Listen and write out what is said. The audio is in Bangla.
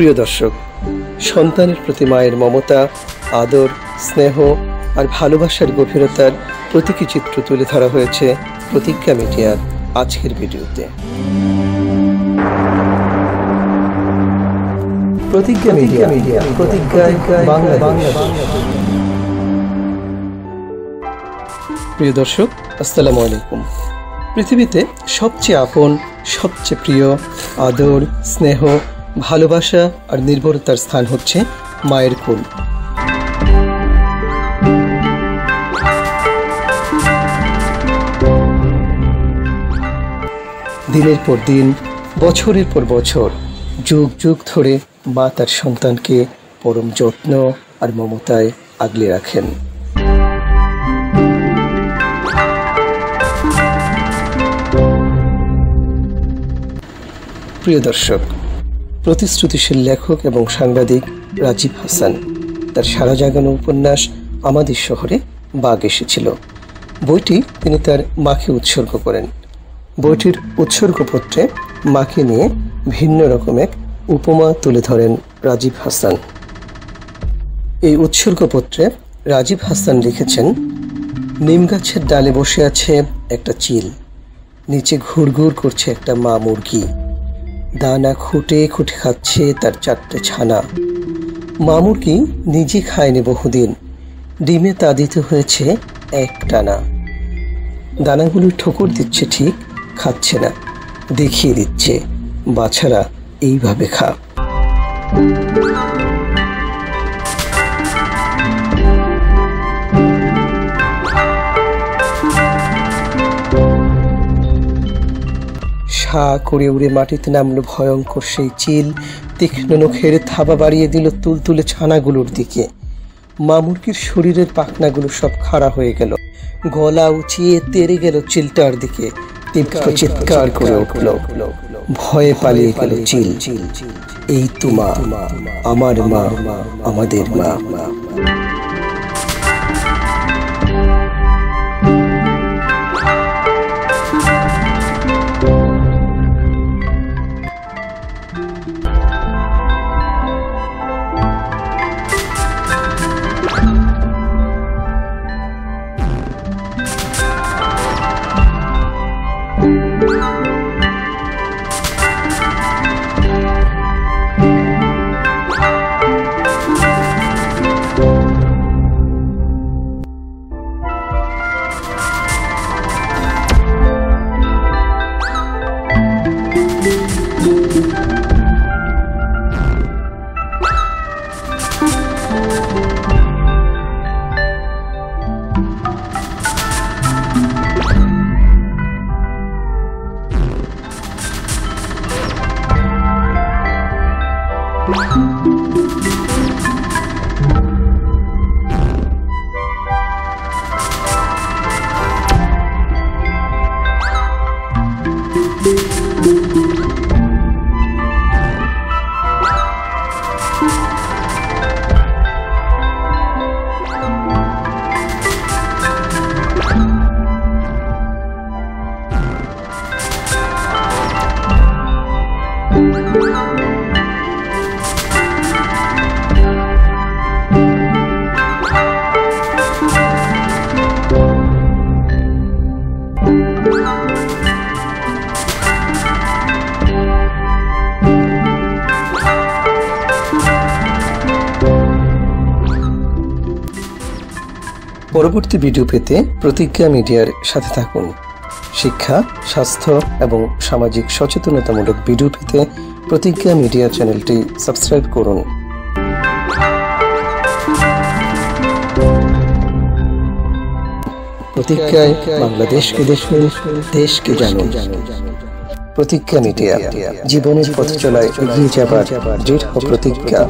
প্রিয় দর্শক, সন্তানের প্রতি মায়ের মমতা, আদর, স্নেহ আর ভালোবাসার গভীরতার প্রতীকী চিত্র তুলে ধরা হয়েছে প্রতিজ্ঞা মিডিয়ার আজকের ভিডিওতে। প্রতিজ্ঞা মিডিয়া, প্রতিজ্ঞায় বাংলাদেশ। প্রিয় দর্শক, আসসালামু আলাইকুম। পৃথিবীতে সবচেয়ে আপন, সবচেয়ে প্রিয়, আদর, স্নেহ, ভালোবাসা আর নির্ভরতার স্থান হচ্ছে মায়ের কোল। দিনের পর দিন, বছরের পর বছর, যুগ যুগ ধরে মা তার সন্তানকে পরম যত্ন আর মমতায় আগলে রাখেন। প্রিয় দর্শক, প্রতিশ্রুতিশীল লেখক এবং সাংবাদিক রাজীব হাসান তার সারা জাগানো উপন্যাস আমাদের শহরে বাঘ এসেছিল বইটি তিনি তার মাকে উৎসর্গ করেন। বইটির উৎসর্গপত্রে মাকে নিয়ে ভিন্ন রকম এক উপমা তুলে ধরেন রাজীব হাসান। এই উৎসর্গপত্রে রাজীব হাসান লিখেছেন, নিম গাছের ডালে বসে আছে একটা চিল, নিচে ঘুরঘুর করছে একটা মা মুরগি, দানা খুঁটে খুঁটে খাচ্ছে তার 4টে ছানা। মা মুরগি নিজে খায়নি বহুদিন, ডিমে তা দিতে হয়েছে একটানা। দানাগুলো ঠোকর দিচ্ছে ঠিক, খাচ্ছে না, দেখিয়ে দিচ্ছে বাছারা এইভাবে খা। শা করে উড়ে মাটিতে নামলো ভয়ঙ্কর সেই চিল, তীক্ষ্ণ নখের থাবা বাড়িয়ে দিল তুলতুলে ছানাগুলোর দিকে। মা মুরগির শরীরের পাখনাগুলো সব খাড়া হয়ে গেল, গলা উঁচিয়ে তেড়ে গেল চিলটার দিকে। তীব্র চিৎকার করে উঠল, ভয়ে পালিয়ে গেল চিল। এই তো মা, আমার মা, আমাদের মা। পরবর্তী ভিডিও পেতে প্রতিজ্ঞা মিডিয়ার সাথে থাকুন। শিক্ষা, স্বাস্থ্য এবং সামাজিক সচেতনতামূলক ভিডিও পেতে প্রতিজ্ঞা মিডিয়া চ্যানেলটি সাবস্ক্রাইব করুন। প্রতিজ্ঞায় বাংলাদেশকে দেখুন, দেশকে জানুন। প্রতিজ্ঞা মিডিয়া, জীবনের পথ চলায় এগিয়ে যাবার দৃঢ় প্রতিজ্ঞা।